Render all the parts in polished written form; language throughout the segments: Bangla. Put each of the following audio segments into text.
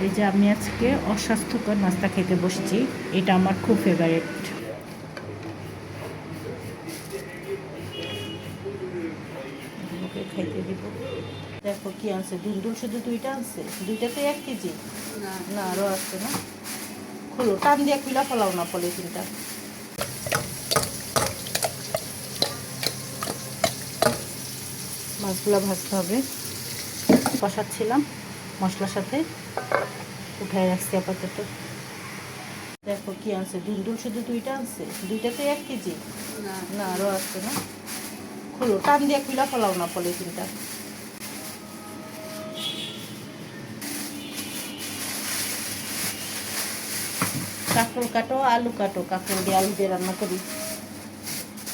এই যে আমি আজকে অস্বাস্থ্যকর নাস্তা খেতে বসছি, এটা আমার খুব ফেভারিট। ওকে খাইতে দিব। দেখো কি আনছে, ধুন্দুল শুধু দুইটা আনছে, দুইটাতে 1 কেজি না আরও আছে না। খোলো, টান দিয়ে খুলা ফেলাও না পলিথিনটা। মাছগুলো ভাজতে হবে, কষাচ্ছিলাম মশলার সাথে, উঠায় রাখছি আপাতত। দেখো কি আনছে, ধুন্দুল শুধু দুইটা আনছে, দুইটাতে 1 কেজি না আরও আছে না। খোলো, টান দিয়ে খুলা ফেলাও না পলিথিনটা। কাঁকরোল কাটো, আলু কাটো, কাঁকরোল দিয়ে আলু দিয়ে রান্না করি।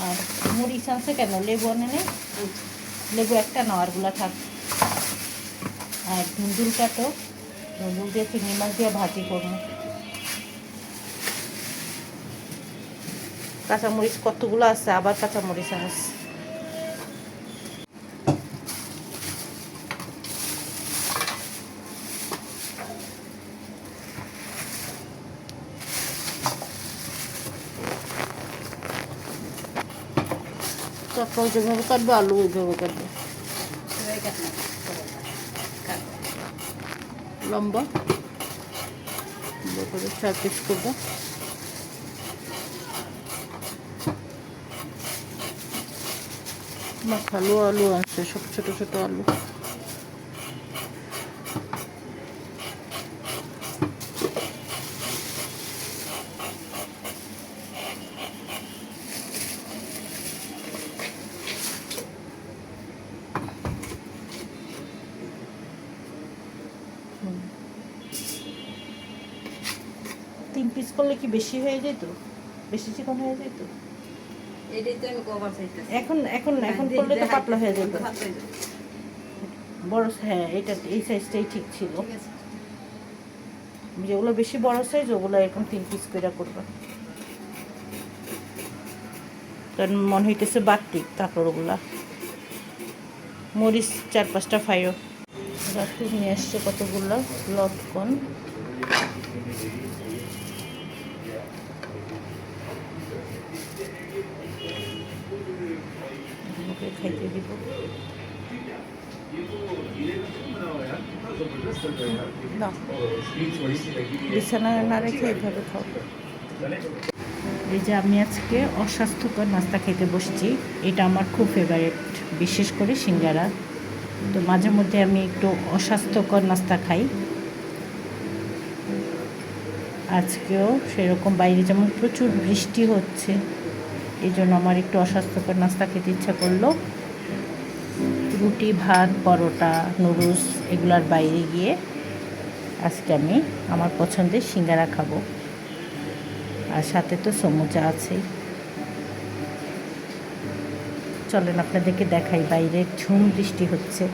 আর মরিচ আনছে কেন, লেবু আনে নেই, লেবু একটা নাও, আরগুলা থাক। আর ধুন্দুল কাটো, ধুন্দুল দিয়ে চিংড়ি মাছ দিয়ে ভাজি করবো। কাঁচামরিচ কতগুলো আছে, আবার কাঁচামরিচ আছে। কাঁকরোল যেভাবে কাটবে, আলু ওইভাবে কাটবে, লম্বা 4 পিস করবো। মাখালো আলু আছে, সব ছোট ছোট আলু। তিন পিস করলে কি বেশি হয়ে যেত, বেশি চিকন হয়ে যেত? এখন এখন এখন করলে তো পাতলা হয়ে যেত, বড়। হ্যাঁ, এটা এই সাইজটাই ঠিক ছিল। যেগুলো বেশি বড় সাইজ ওগুলো এরকম 3 পিস করে করবা, কারণ মনে হইতেছে বাড়তি কাঁকড়গুলা। মরিচ 4-5টা ফাইও। রাত্রে নিয়ে আসছে কতগুলো লটকন। ওকে খাইতে দিব। না, বিছানায় না রেখে এইভাবে খাও। এই যে আমি আজকে অস্বাস্থ্যকর নাস্তা খেতে বসছি, এটা আমার খুব ফেভারিট, বিশেষ করে সিঙ্গারা। তো মাঝে মধ্যে আমি একটু অস্বাস্থ্যকর নাস্তা খাই। আজকেও সেরকম, বাইরে যেমন প্রচুর বৃষ্টি হচ্ছে, এই জন্য আমার একটু অস্বাস্থ্যকর নাস্তা খেতে ইচ্ছা করলো। রুটি, ভাত, পরোটা, নুডলস এগুলার বাইরে গিয়ে আজকে আমি আমার পছন্দের সিঙ্গারা খাবো। আর সাথে তো সমুচা আছেই। চলেন আপনাদেরকে দেখাই, বাইরে ঝুম বৃষ্টি হচ্ছে।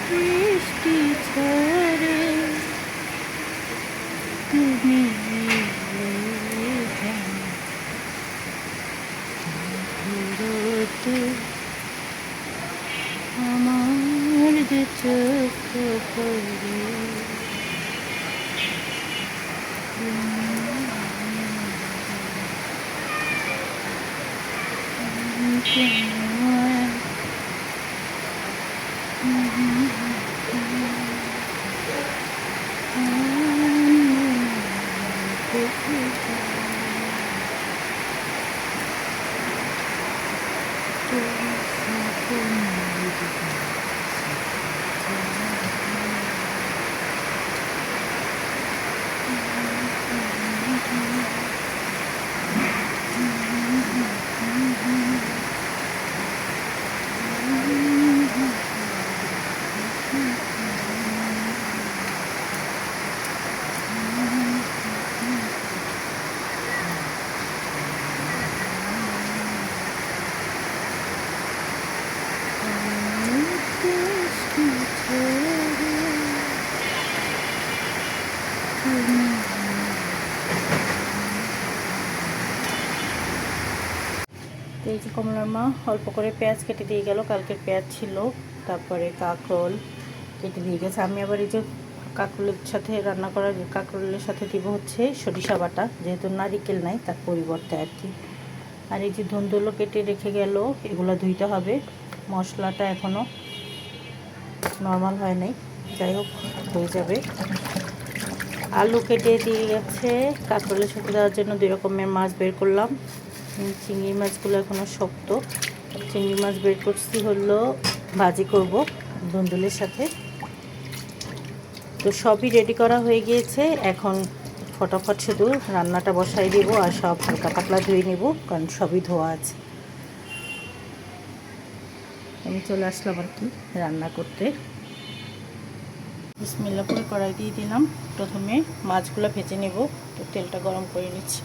বৃষ্টি ঝরে তুমি আমার যে চোখ পড়ে তো এই যে কমলার মা অল্প করে পেঁয়াজ কেটে দিয়ে গেল, কালকের পেঁয়াজ ছিল, তারপরে কাঁকরোল কেটে দিয়ে গেছে। আমি আবার এই যে কাঁকরোলের সাথে রান্না করা, কাঁকরোলের সাথে দিব হচ্ছে সরিষা বাটা, যেহেতু নারিকেল নাই তার পরিবর্তে আর কি। আর এই যে ধুন্দুলো কেটে রেখে গেল, এগুলো ধুইতে হবে। মশলাটা এখনও নর্মাল হয় নাই, যাই হোক হয়ে যাবে। আলু কেটে দিয়ে গেছে কাঁকরোলের সাথে দেওয়ার জন্য। 2 রকমের মাছ বের করলাম। চিংড়ি মাছগুলো এখনও শক্ত, চিংড়ি মাছ বের করছি হলো ভাজি করব ধুন্দুলের সাথে। তো সবই রেডি করা হয়ে গিয়েছে, এখন ফটাফট শুধু রান্নাটা বসাই দিব আর সব হালকা পাতলা ধুয়ে নেব, কারণ সবই ধোয়া আছে। আমি চলে আসলাম আর কি রান্না করতে। বিসমিল্লাহ করে কড়াই দিয়ে দিলাম। প্রথমে মাছগুলো ভেজে নেব, তো তেলটা গরম করে নিচ্ছি।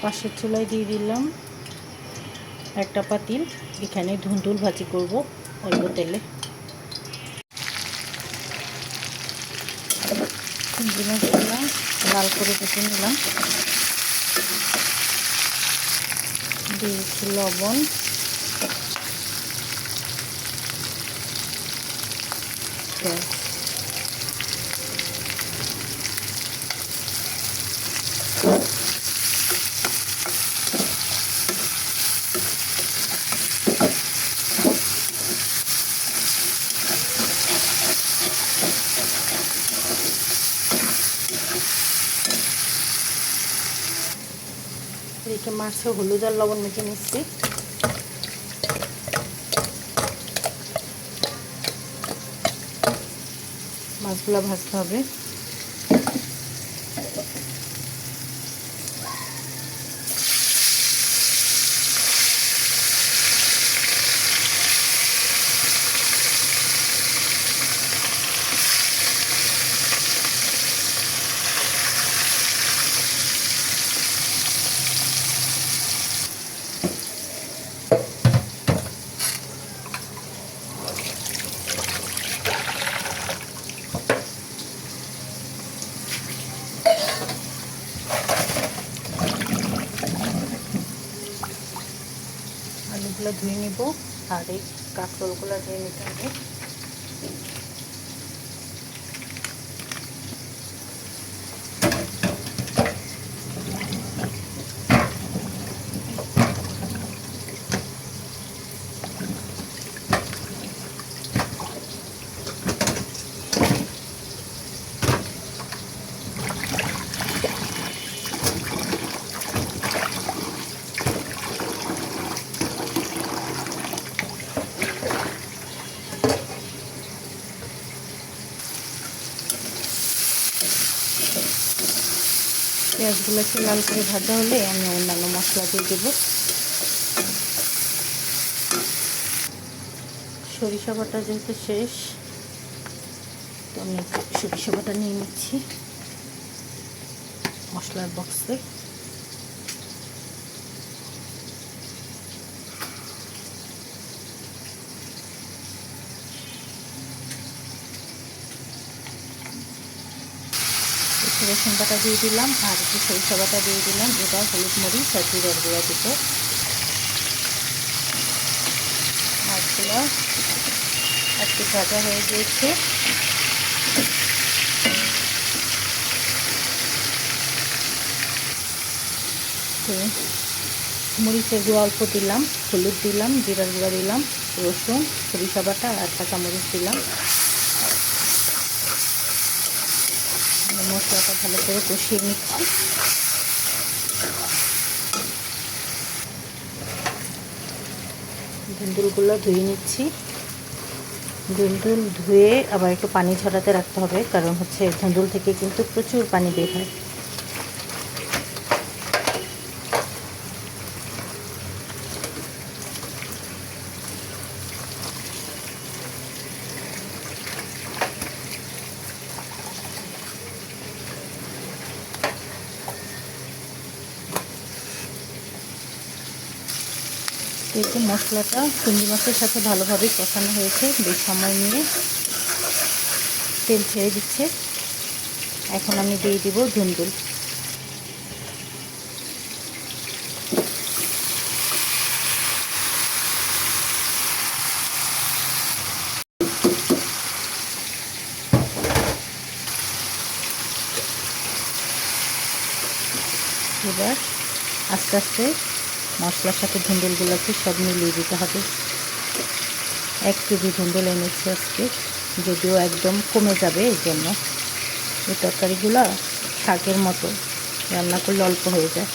পাশের চুলায় দিয়ে দিলাম একটা পাতিল, এখানে ধুন্দুল ভাজি করব অল্প তেলে। চিংড়ি মাছগুলো লাল করে ভেজে নিলাম, দিয়েছি লবণ, পেঁয়াজ। এদিকে মাছে হলুদ আর লবণ মেখে নিচ্ছি। মাছগুলো ভাজতে হবে। আলুগুলো ধুয়ে নেব আর এই কাঁকরোলগুলো ধুয়ে নিতে হবে। পেঁয়াজগুলো একটু লাল করে ভাজা হলে আমি অন্যান্য মশলা দিয়ে দেব। সরিষা বাটা যেহেতু শেষ, তো আমি সরিষা বাটা নিয়ে নিচ্ছি মশলার বক্সে। রসুন বাটা দিয়ে দিলাম আর একটু সরিষা বাটা দিয়ে দিলাম, এবার হলুদ মরিচ আর জিরার গুঁড়া দিব। মাছগুলো একটু ভাজা হয়ে গিয়েছে, মরিচের গুঁড়া অল্প দিলাম, হলুদ দিলাম, জিরার গুঁড়া দিলাম, রসুন, সরিষা বাটা আর কাঁচামরিচ দিলাম। মশলাটা ভালো করে কষিয়ে নিচ্ছি। ধুন্দুলগুলো ধুয়ে নিচ্ছি। ধুন্দুল ধুয়ে আবার একটু পানি ঝরাতে রাখতে হবে, কারণ হচ্ছে ধুন্দুল থেকে কিন্তু প্রচুর পানি বের হয়। একটু মশলাটা চিংড়ি মাছের সাথে ভালোভাবে কষানো হয়েছে, বেশ সময় নিয়ে তেল ছেড়ে দিচ্ছে। এখন আমি দিয়ে দিব ধুন্দুল। এবার আস্তে আস্তে মশলার সাথে ধুন্দুলগুলোকে সব মিলিয়ে দিতে হবে। 1 কেজি ধুন্দুল এনেছি আজকে, যদিও একদম কমে যাবে, এই জন্য এই তরকারিগুলো শাকের মতো রান্না করলে অল্প হয়ে যায়।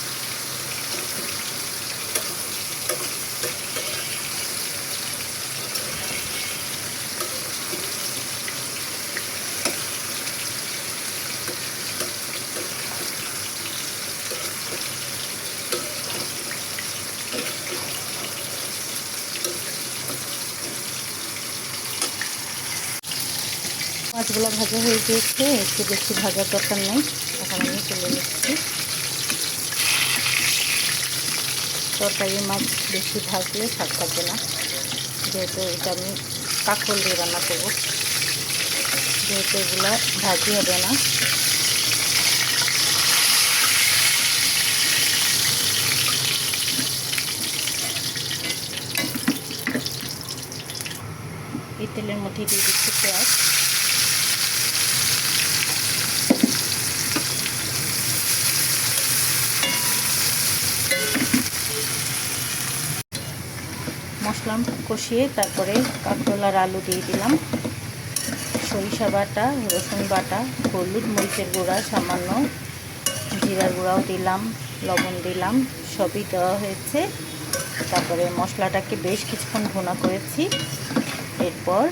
মাছগুলো ভাজা হয়ে গিয়েছে, একটু বেশি ভাজার দরকার নেই, এখন আমি তুলে নিচ্ছি। তরকারি মাছ বেশি ভাজলে স্বাদ থাকবে না, যেহেতু এটা আমি কাঁকরোল দিয়ে রান্না করবো, যেহেতু এগুলো ভাজি হবে না। এই তেলের মধ্যে দিয়ে দিচ্ছি পেঁয়াজ। মশলা কষিয়ে তারপরে কাঁকরোল আর আলু দিয়ে দিলাম। সরিষা বাটা, রসুন বাটা, হলুদ, মরিচের গুঁড়া সামান্য, জিরার গুঁড়াও দিলাম, লবণ দিলাম, সবই দেওয়া হয়েছে। তারপরে মশলাটাকে বেশ কিছুক্ষণ ভুনা করেছি। এরপর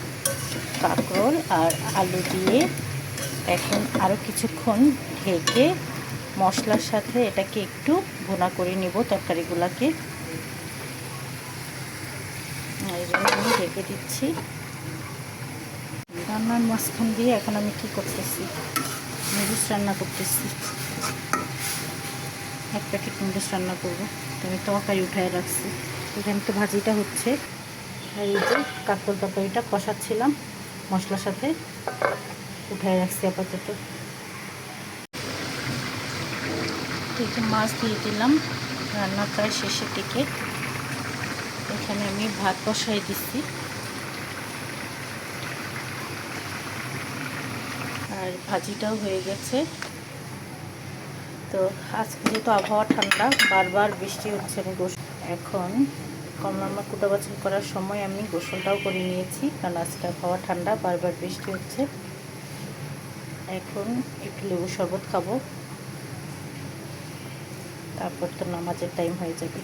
কাঁকরোল আর আলু দিয়ে এখন আরও কিছুক্ষণ ঢেকে মশলার সাথে এটাকে একটু ভুনা করে নিব তরকারিগুলোকে। এই জন্য আমি ঢেকে দিচ্ছি। রান্নার মাঝখান দিয়ে এখন আমি কি করতেছি, নুডলস রান্না করতেছি। 1 প্যাকেট নুডলস রান্না করবো, তো আমি তরকারি উঠায় রাখছি। এখানে তো ভাজিটা হচ্ছে, আর এই যে কাঁকরোল তরকারিটা কষাচ্ছিলাম মশলার সাথে, উঠায় রাখছি আপাতত। একটু মাছ দিয়ে দিলাম, রান্না প্রায় শেষের দিকে। এখানে আমি ভাত বসাই দিচ্ছি, আর ভাজিটাও হয়ে গেছে। তো আজকে যেহেতু আবহাওয়া ঠান্ডা, বারবার বৃষ্টি হচ্ছে, আমি এখন কমলাম্মা কুটা বাছাই করার সময় আমি গোসলটাও করে নিয়েছি, কারণ আজকে আবহাওয়া ঠান্ডা, বারবার বৃষ্টি হচ্ছে। এখন একটু লেবু শরবত খাবো, তারপর তো নামাজের টাইম হয়ে যাবে।